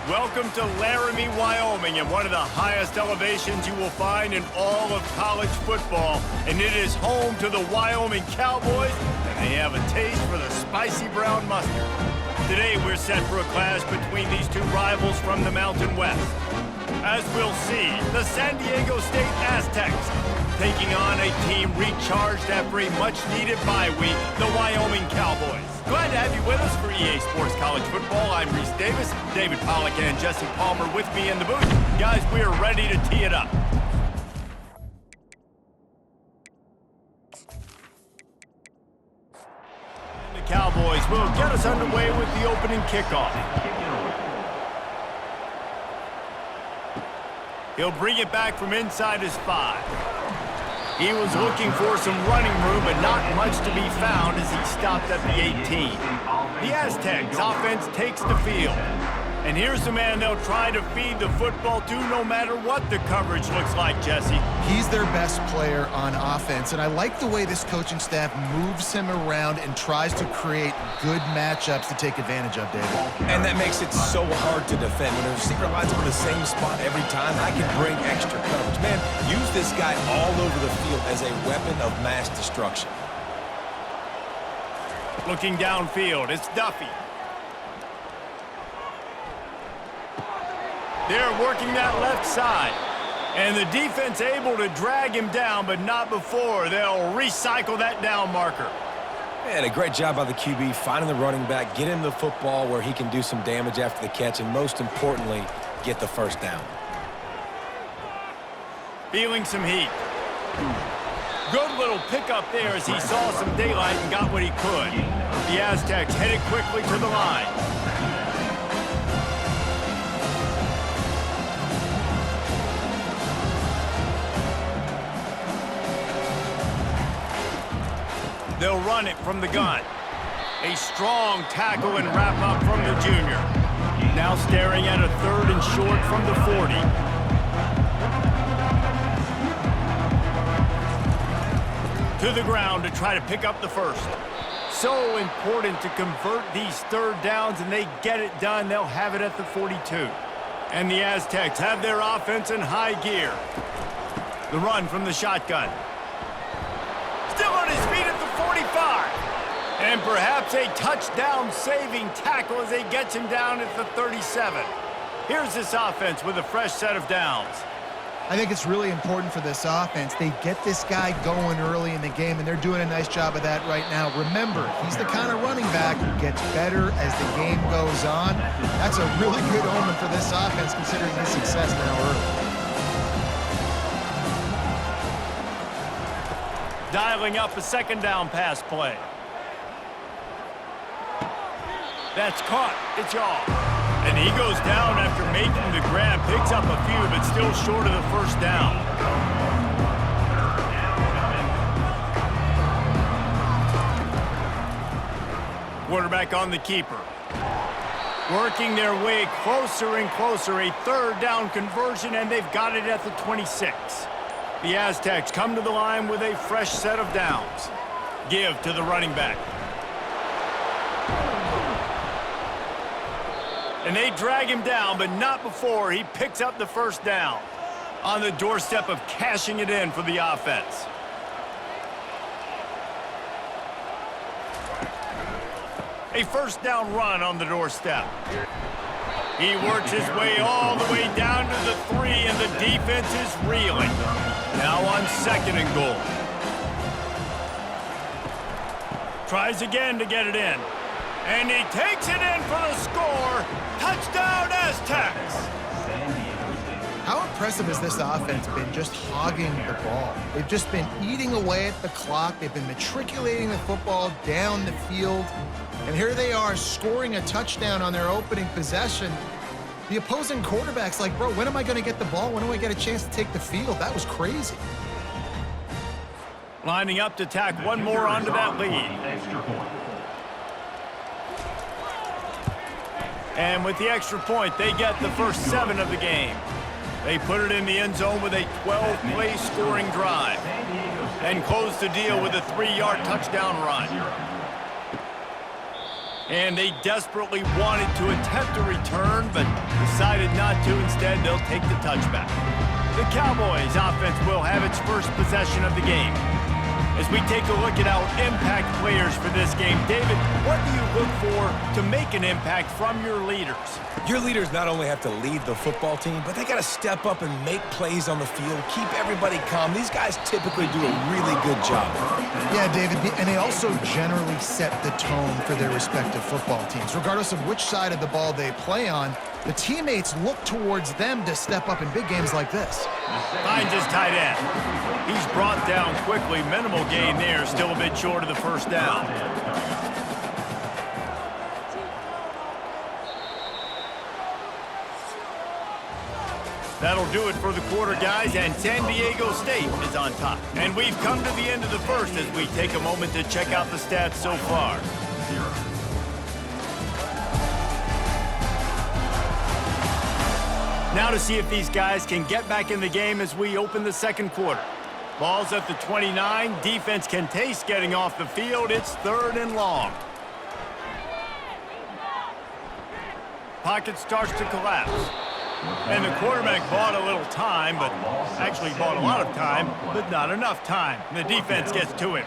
Welcome to Laramie, Wyoming, and one of the highest elevations you will find in all of college football. And it is home to the Wyoming Cowboys, and they have a taste for the spicy brown mustard. Today, we're set for a clash between these two rivals from the Mountain West. As we'll see, the San Diego State Aztecs taking on a team recharged after a much-needed bye week, the Wyoming Cowboys. Glad to have you with us for EA Sports College Football. I'm Reese Davis, David Pollack and Jesse Palmer with me in the booth. Guys, we are ready to tee it up. And the Cowboys will get us underway with the opening kickoff. He'll bring it back from inside his 5. He was looking for some running room, but not much to be found as he stopped at the 18. The Aztecs offense takes the field. And here's the man they'll try to feed the football to no matter what the coverage looks like, Jesse. He's their best player on offense, and I like the way this coaching staff moves him around and tries to create good matchups to take advantage of, David. And that makes it so hard to defend. When a receiver lines up in the same spot every time, I can bring extra coverage. Man, use this guy all over the field as a weapon of mass destruction. Looking downfield, it's Duffy. They're working that left side. And the defense able to drag him down, but not before. They'll recycle that down marker. Man, a great job by the QB, finding the running back, get him the football where he can do some damage after the catch, and most importantly, get the first down. Feeling some heat. Good little pickup there as he saw some daylight and got what he could. The Aztecs headed quickly to the line. They'll run it from the gun. A strong tackle and wrap up from the junior. Now staring at a 3rd and short from the 40. To the ground to try to pick up the first. So important to convert these 3rd downs, and they get it done. They'll have it at the 42. And the Aztecs have their offense in high gear. The run from the shotgun. Still on his feet at the 45. And perhaps a touchdown-saving tackle as they get him down at the 37. Here's this offense with a fresh set of downs. I think it's really important for this offense. They get this guy going early in the game, and they're doing a nice job of that right now. Remember, he's the kind of running back who gets better as the game goes on. That's a really good omen for this offense, considering his success now early. Dialing up a 2nd down pass play. That's caught. It's off. And he goes down after making the grab. Picks up a few, but still short of the first down. Quarterback on the keeper. Working their way closer and closer. A 3rd down conversion, and they've got it at the 26. The Aztecs come to the line with a fresh set of downs. Give to the running back. And they drag him down, but not before he picks up the first down. On the doorstep of cashing it in for the offense. A 1st down run on the doorstep. He works his way all the way down to the 3, and the defense is reeling. Now on 2nd and goal. Tries again to get it in. And he takes it in for the score. Touchdown, Aztecs! How impressive has this offense been just hogging the ball? They've just been eating away at the clock. They've been matriculating the football down the field. And here they are scoring a touchdown on their opening possession. The opposing quarterback's like, bro, when am I going to get the ball? When do I get a chance to take the field? That was crazy. Lining up to tack one more onto that lead. And with the extra point, they get the first 7 of the game. They put it in the end zone with a 12-play scoring drive and close the deal with a 3-yard touchdown run. And they desperately wanted to attempt a return, but decided not to. Instead, they'll take the touchback. The Cowboys offense will have its first possession of the game. As we take a look at our impact players for this game, David, what do you look for to make an impact from your leaders? Your leaders not only have to lead the football team, but they got to step up and make plays on the field, keep everybody calm. These guys typically do a really good job. Yeah, David, and they also generally set the tone for their respective football teams. Regardless of which side of the ball they play on, the teammates look towards them to step up in big games like this. Finds his tight end. He's brought down quickly. Minimal gain there, still a bit short of the first down. That'll do it for the quarter, guys, and San Diego State is on top. And we've come to the end of the first as we take a moment to check out the stats so far. Now to see if these guys can get back in the game as we open the second quarter. Ball's at the 29. Defense can taste getting off the field. It's 3rd and long. Pocket starts to collapse. And the quarterback bought a little time, but actually bought a lot of time, but not enough time. The defense gets to him.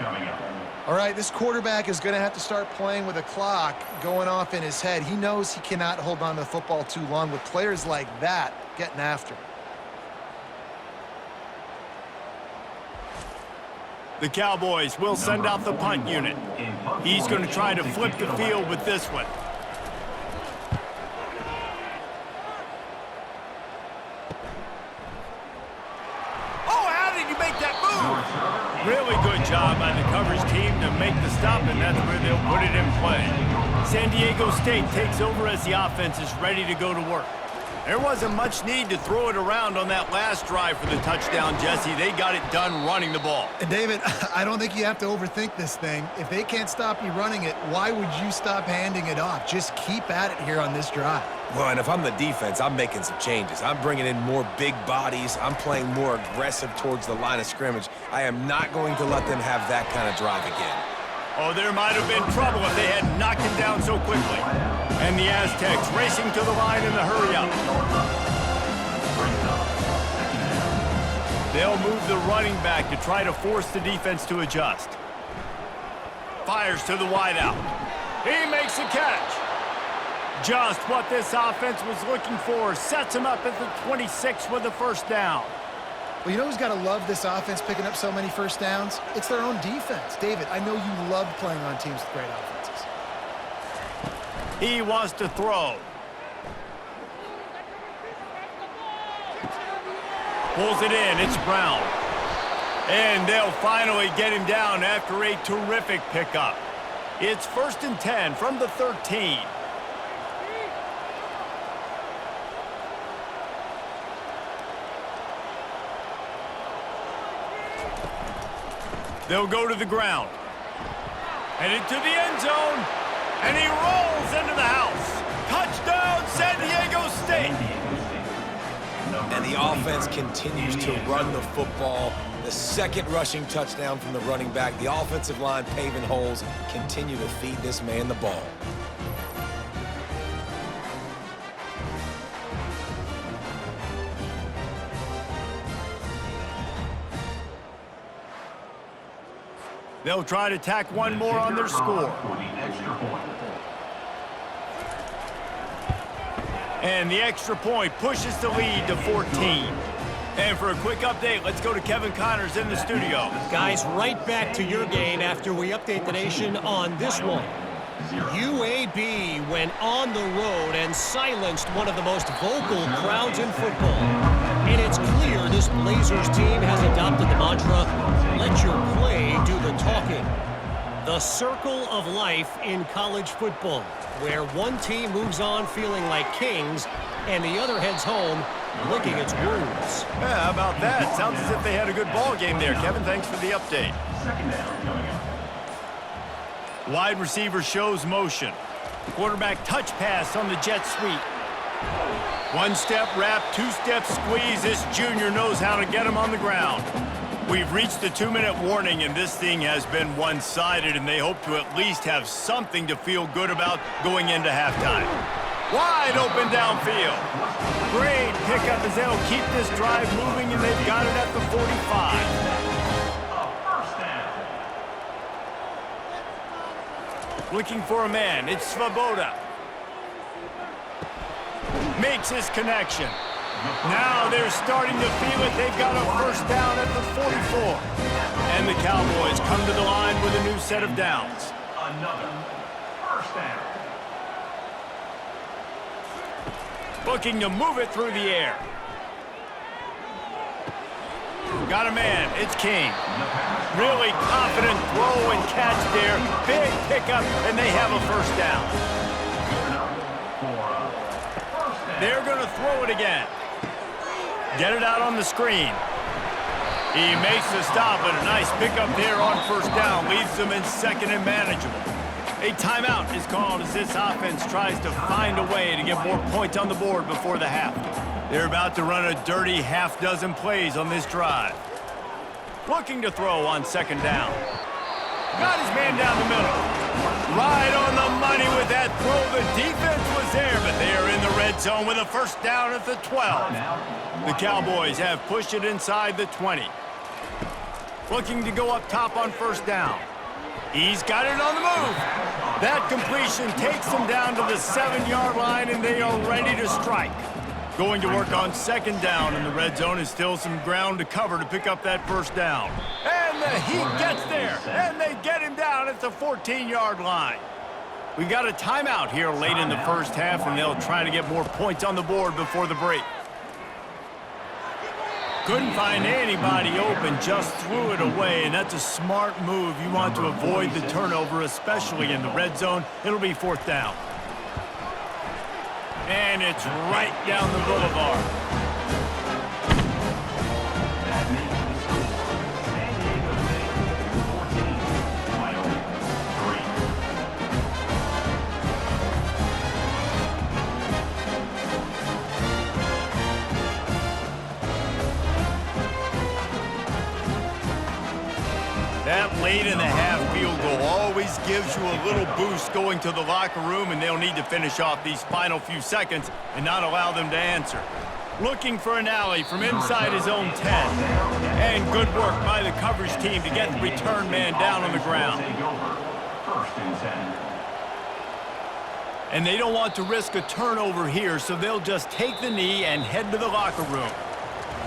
All right, this quarterback is going to have to start playing with a clock going off in his head. He knows he cannot hold on to the football too long with players like that getting after him. The Cowboys will send out the punt unit. He's going to try to flip the field with this one. Oh, how did he make that move? Really good job by the coverage team to make the stop, and that's where they'll put it in play. San Diego State takes over as the offense is ready to go to work. There wasn't much need to throw it around on that last drive for the touchdown, Jesse. They got it done running the ball. And David, I don't think you have to overthink this thing. If they can't stop you running it, why would you stop handing it off? Just keep at it here on this drive. Well, and if I'm the defense, I'm making some changes. I'm bringing in more big bodies. I'm playing more aggressive towards the line of scrimmage. I am not going to let them have that kind of drive again. Oh, there might have been trouble if they had knocked him down so quickly. And the Aztecs racing to the line in the hurry-up. They'll move the running back to try to force the defense to adjust. Fires to the wideout. He makes a catch. Just what this offense was looking for. Sets him up at the 26 with the first down. Well, you know who's got to love this offense picking up so many first downs? It's their own defense. David, I know you love playing on teams with great offenses. He wants to throw. Pulls it in. It's Brown. And they'll finally get him down after a terrific pickup. It's 1st and 10 from the 13. They'll go to the ground. Headed to the end zone. And he rolls into the house. Touchdown, San Diego State. And the offense continues to run the football. The second rushing touchdown from the running back. The offensive line paving holes. Continue to feed this man the ball. They'll try to tack one more on their score. And the extra point pushes the lead to 14. And for a quick update, let's go to Kevin Connors in the studio. Guys, right back to your game after we update the nation on this one. UAB went on the road and silenced one of the most vocal crowds in football. And it's clear this Blazers team has adopted the mantra, let your play do the talking. The circle of life in college football, where one team moves on feeling like kings and the other heads home licking its wounds. Yeah, how about that? Sounds as if they had a good ball game there. Kevin, thanks for the update. Wide receiver shows motion. Quarterback touch pass on the jet sweep. One-step wrap, two-step squeeze. This junior knows how to get him on the ground. We've reached the 2-minute warning, and this thing has been one-sided, and they hope to at least have something to feel good about going into halftime. Wide open downfield. Great pickup as they'll keep this drive moving, and they've got it at the 45. Looking for a man. It's Svoboda. Makes his connection. Now they're starting to feel it. They've got a first down at the 44. And the Cowboys come to the line with a new set of downs. Another first down. Looking to move it through the air. Got a man. It's King. Really confident throw and catch there. Big pickup, and they have a first down. They're going to throw it again. Get it out on the screen. He makes the stop, but a nice pickup there on first down. Leaves them in second and manageable. A timeout is called as this offense tries to find a way to get more points on the board before the half. They're about to run a dirty half-dozen plays on this drive. Looking to throw on second down. Got his man down the middle. Right on the money with that throw. The defense was there, but they are in the red zone with a first down at the 12. The Cowboys have pushed it inside the 20. Looking to go up top on first down. He's got it on the move. That completion takes them down to the 7-yard line, and they are ready to strike. Going to work on second down, and the red zone is still some ground to cover to pick up that first down. And the Heat gets there, and they get him down at the 14-yard line. We got a timeout here late in the first half, and they'll try to get more points on the board before the break. Couldn't find anybody open, just threw it away, and that's a smart move. You want to avoid the turnover, especially in the red zone. It'll be fourth down. And it's right down the boulevard. That late in the half field goal always gives you a little boost going to the locker room, and they'll need to finish off these final few seconds and not allow them to answer. Looking for an alley from inside his own 10. And good work by the coverage team to get the return man down on the ground. And they don't want to risk a turnover here, so they'll just take the knee and head to the locker room.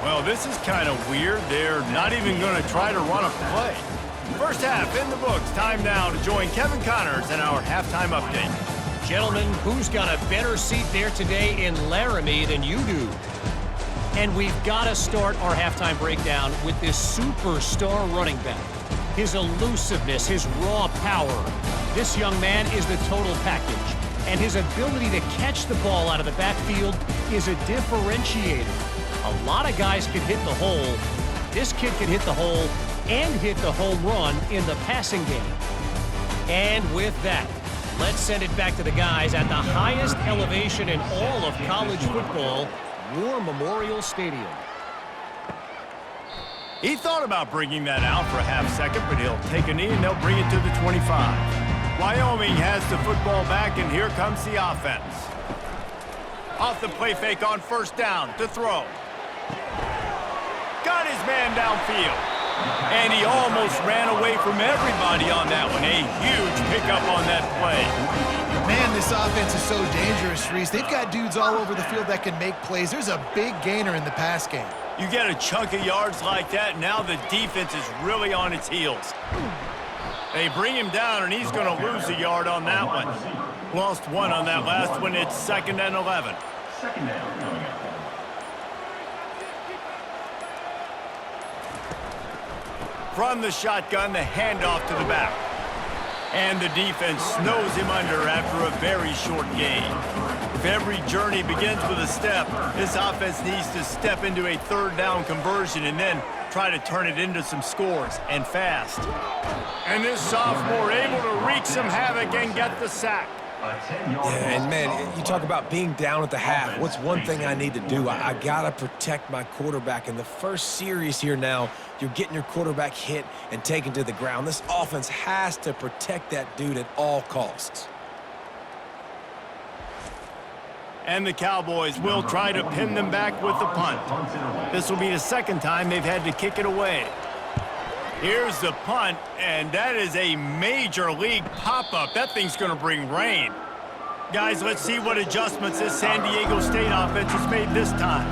Well, this is kind of weird. They're not even going to try to run a play. First half in the books. Time now to join Kevin Connors in our halftime update. Gentlemen, who's got a better seat there today in Laramie than you do? And we've got to start our halftime breakdown with this superstar running back. His elusiveness, his raw power. This young man is the total package. And his ability to catch the ball out of the backfield is a differentiator. A lot of guys can hit the hole. This kid can hit the hole and hit the home run in the passing game. And with that, let's send it back to the guys at the highest elevation in all of college football, War Memorial Stadium. He thought about bringing that out for a half second, but he'll take a knee and they'll bring it to the 25. Wyoming has the football back, and here comes the offense. Off the play fake on first down to throw. Got his man downfield. And he almost ran away from everybody on that one. A huge pickup on that play. Man, this offense is so dangerous, Reese. They've got dudes all over the field that can make plays. There's a big gainer in the pass game. You get a chunk of yards like that, now the defense is really on its heels. They bring him down, and he's going to lose a yard on that one. Lost one on that last one. It's 2nd and 11. Second down coming up. From the shotgun, the handoff to the back. And the defense snows him under after a very short gain. If every journey begins with a step, this offense needs to step into a third down conversion and then try to turn it into some scores, and fast. And this sophomore able to wreak some havoc and get the sack. A 10-yard Yeah, and man, you talk about being down at the half. What's one thing I need to do? I got to protect my quarterback. In the first series here now, you're getting your quarterback hit and taken to the ground. This offense has to protect that dude at all costs. And the Cowboys will try to pin them back with the punt. This will be the second time they've had to kick it away. Here's the punt, and that is a major league pop-up. That thing's going to bring rain. Guys, let's see what adjustments this San Diego State offense has made this time.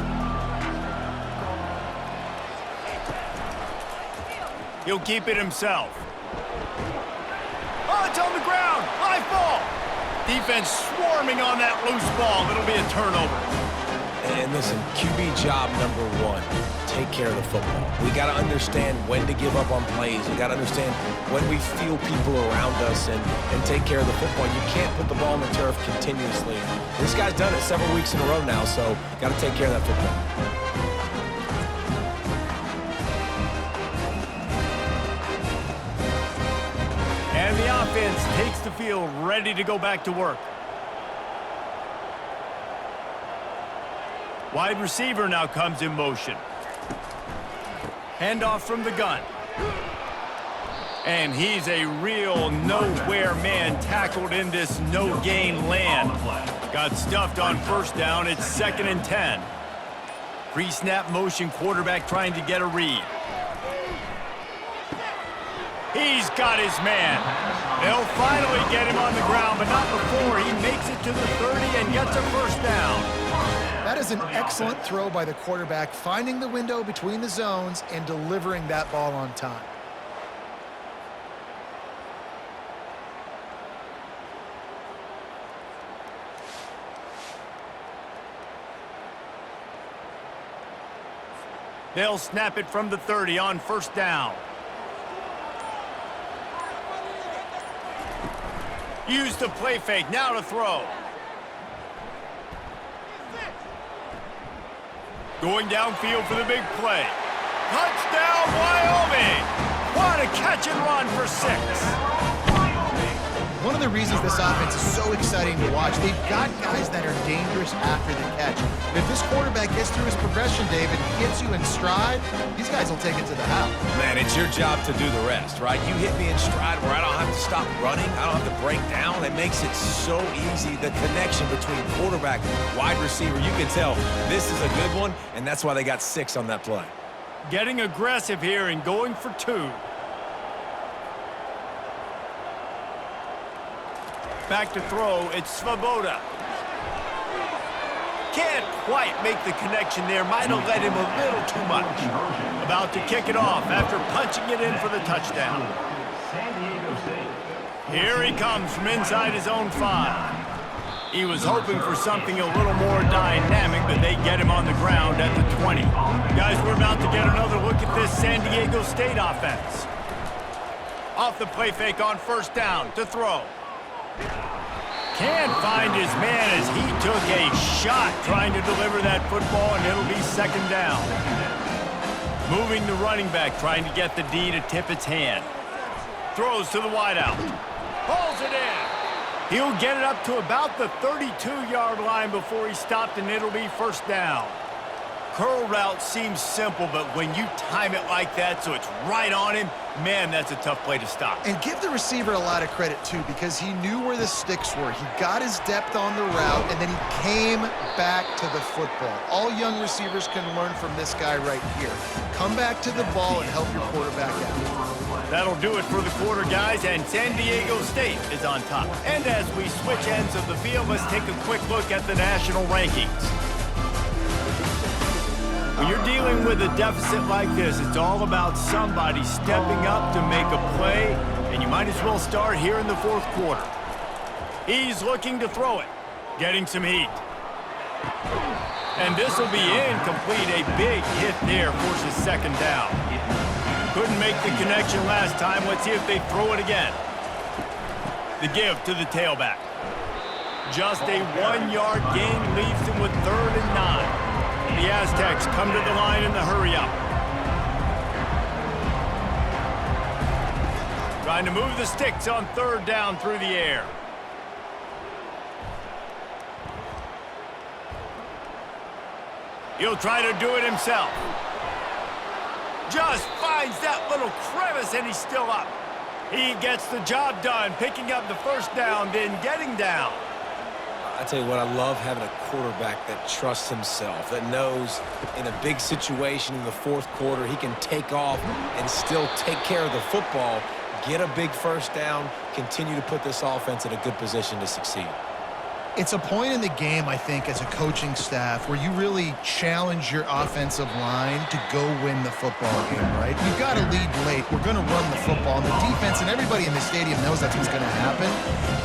He'll keep it himself. Oh, it's on the ground. High ball. Defense swarming on that loose ball. It'll be a turnover. And listen, QB job number one, take care of the football. We got to understand when to give up on plays. We got to understand when we feel people around us and take care of the football. You can't put the ball on the turf continuously. This guy's done it several weeks in a row now, so got to take care of that football. And the offense takes the field, ready to go back to work. Wide receiver now comes in motion. Handoff from the gun. And he's a real nowhere man tackled in this no-gain land. Got stuffed on first down. It's 2nd and 10. Pre-snap motion quarterback trying to get a read. He's got his man. They'll finally get him on the ground, but not before he makes it to the 30 and gets a first down. That is an excellent throw by the quarterback, finding the window between the zones and delivering that ball on time. They'll snap it from the 30 on first down. Use the play fake, now to throw. Going downfield for the big play. Touchdown, Wyoming! What a catch and run for 6. One of the reasons this offense is so exciting to watch, they've got guys that are dangerous after the catch. And if this quarterback gets through his progression, David, hits you in stride, these guys will take it to the house. Man, it's your job to do the rest, right? You hit me in stride where I don't have to stop running. I don't have to break down. It makes it so easy. The connection between quarterback, wide receiver, you can tell this is a good one, and that's why they got 6 on that play. Getting aggressive here and going for 2. Back to throw, it's Svoboda. Can't quite make the connection there. Might have let him a little too much. About to kick it off after punching it in for the touchdown. Here he comes from inside his own 5. He was hoping for something a little more dynamic, but they get him on the ground at the 20. Guys, we're about to get another look at this San Diego State offense. Off the play fake on first down to throw. Can't find his man as he took a shot trying to deliver that football, and it'll be 2nd down. Moving the running back, trying to get the D to tip its hand. Throws to the wideout. Pulls it in. He'll get it up to about the 32-yard line before he stopped, and it'll be 1st down. Curl route seems simple, but when you time it like that so it's right on him, man, that's a tough play to stop. And give the receiver a lot of credit, too, because he knew where the sticks were. He got his depth on the route, and then he came back to the football. All young receivers can learn from this guy right here. Come back to the ball and help your quarterback out. That'll do it for the quarter, guys, and San Diego State is on top. And as we switch ends of the field, let's take a quick look at the national rankings. When you're dealing with a deficit like this, it's all about somebody stepping up to make a play, and you might as well start here in the 4th quarter. He's looking to throw it, getting some heat. And this will be incomplete. A big hit there forces 2nd down. Couldn't make the connection last time. Let's see if they throw it again. The give to the tailback. Just a 1-yard gain leaves him with 3rd and 9. The Aztecs come to the line in the hurry-up. Trying to move the sticks on 3rd down through the air. He'll try to do it himself. Just finds that little crevice, and he's still up. He gets the job done, picking up the first down, then getting down. I tell you what, I love having a quarterback that trusts himself, that knows in a big situation in the fourth quarter, he can take off and still take care of the football, get a big first down, continue to put this offense in a good position to succeed. It's a point in the game, I think, as a coaching staff where you really challenge your offensive line to go win the football game, right? You've got to lead late. We're going to run the football. And the defense and everybody in the stadium knows that's what's going to happen.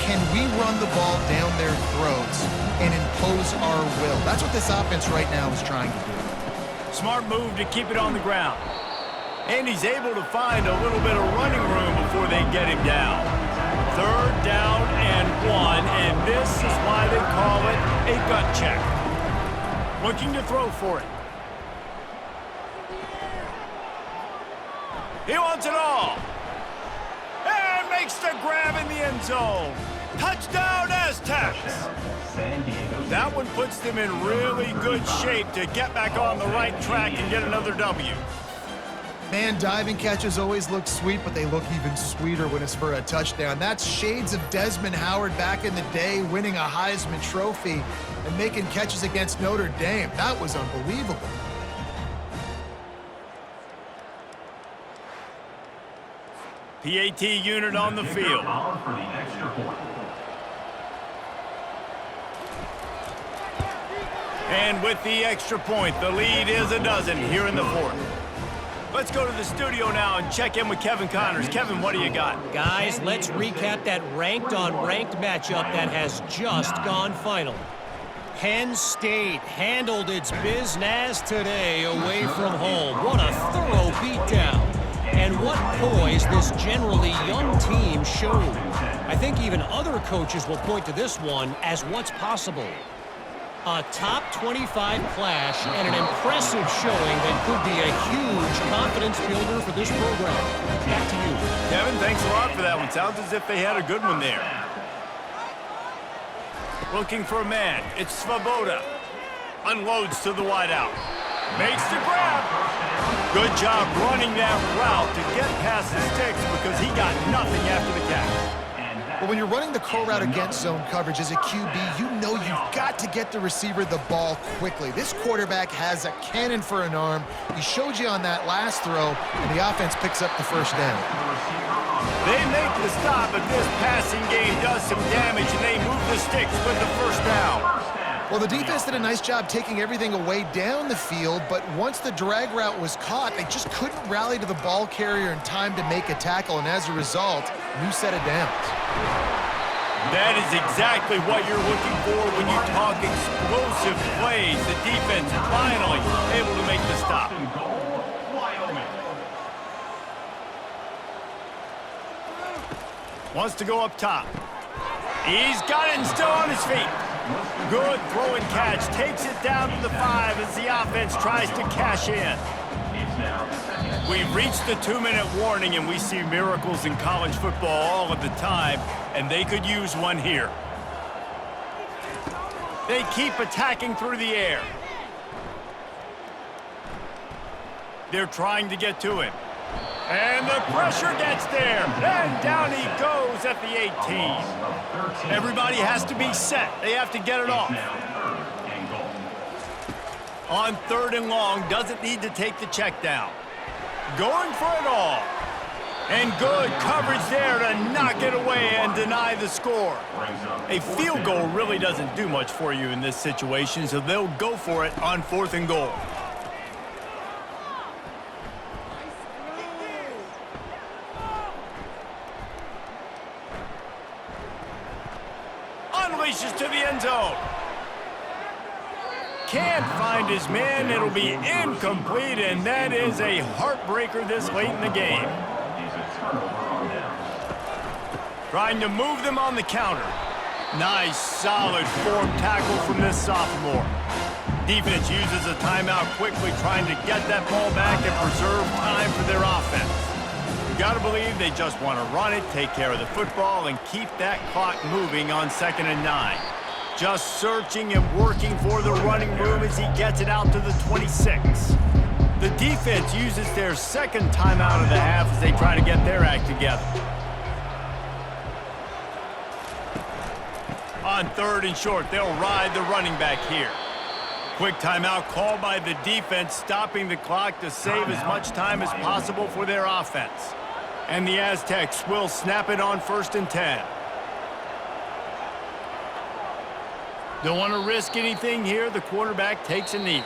Can we run the ball down their throats and impose our will? That's what this offense right now is trying to do. Smart move to keep it on the ground. And he's able to find a little bit of running room before they get him down. Third down and 1, and this is why they call it a gut check. Looking to throw for it. He wants it all. And makes the grab in the end zone. Touchdown, Aztecs! That one puts them in really good shape to get back on the right track and get another W. Man, diving catches always look sweet, but they look even sweeter when it's for a touchdown. That's shades of Desmond Howard back in the day, winning a Heisman Trophy and making catches against Notre Dame. That was unbelievable. PAT unit on the field. And with the extra point, the lead is a dozen here in the fourth. Let's go to the studio now and check in with Kevin Connors. Kevin, what do you got? Guys, let's recap that ranked-on-ranked matchup that has just gone final. Penn State handled its business today away from home. What a thorough beatdown. And what poise this generally young team showed. I think even other coaches will point to this one as what's possible. A top 25 clash and an impressive showing that could be a huge confidence builder for this program. Back to you. Kevin, thanks a lot for that one. Sounds as if they had a good one there. Looking for a man. It's Svoboda. Unloads to the wideout. Makes the grab. Good job running that route to get past the sticks because he got nothing after the catch. But when you're running the curl route against zone coverage as a QB, you know you've got to get the receiver the ball quickly. This quarterback has a cannon for an arm. He showed you on that last throw, and the offense picks up the first down. They make the stop, but this passing game does some damage, and they move the sticks with the first down. Well, the defense did a nice job taking everything away down the field, but once the drag route was caught, they just couldn't rally to the ball carrier in time to make a tackle, and as a result, new set of downs. That is exactly what you're looking for when you talk explosive plays. The defense finally able to make the stop. Wants to go up top. He's got it and still on his feet. Good throw and catch. Takes it down to the 5 as the offense tries to cash in. We've reached the 2-minute warning, and we see miracles in college football all of the time, and they could use one here. They keep attacking through the air. They're trying to get to him. And the pressure gets there. And down he goes at the 18. Everybody has to be set. They have to get it off. On 3rd and long, doesn't need to take the check down. Going for it all. And good coverage there to knock it away and deny the score. A field goal really doesn't do much for you in this situation, so they'll go for it on 4th and goal. Unleashes to the end zone. Can't find his man. It'll be incomplete, and that is a heartbreaker this late in the game. Trying to move them on the counter. Nice, solid form tackle from this sophomore. Defense uses a timeout quickly, trying to get that ball back and preserve time for their offense. You got to believe they just want to run it, take care of the football, and keep that clock moving on 2nd and 9. Just searching and working for the running room as he gets it out to the 26. The defense uses their second timeout of the half as they try to get their act together. On 3rd and short, they'll ride the running back here. Quick timeout called by the defense, stopping the clock to save as much time as possible for their offense. And the Aztecs will snap it on 1st and 10. Don't want to risk anything here. The quarterback takes a knee.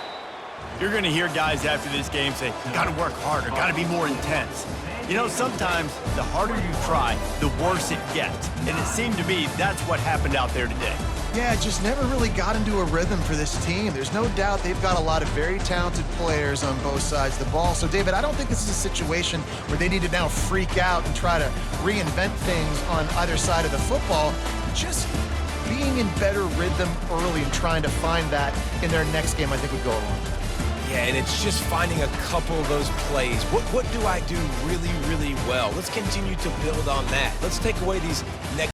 You're going to hear guys after this game say, got to work harder, got to be more intense. You know, sometimes the harder you try, the worse it gets. And it seemed to me that's what happened out there today. Yeah, just never really got into a rhythm for this team. There's no doubt they've got a lot of very talented players on both sides of the ball. So, David, I don't think this is a situation where they need to now freak out and try to reinvent things on either side of the football. Just being in better rhythm early and trying to find that in their next game, I think would go a long way. Yeah, and it's just finding a couple of those plays. What do I do really, really well? Let's continue to build on that. Let's take away these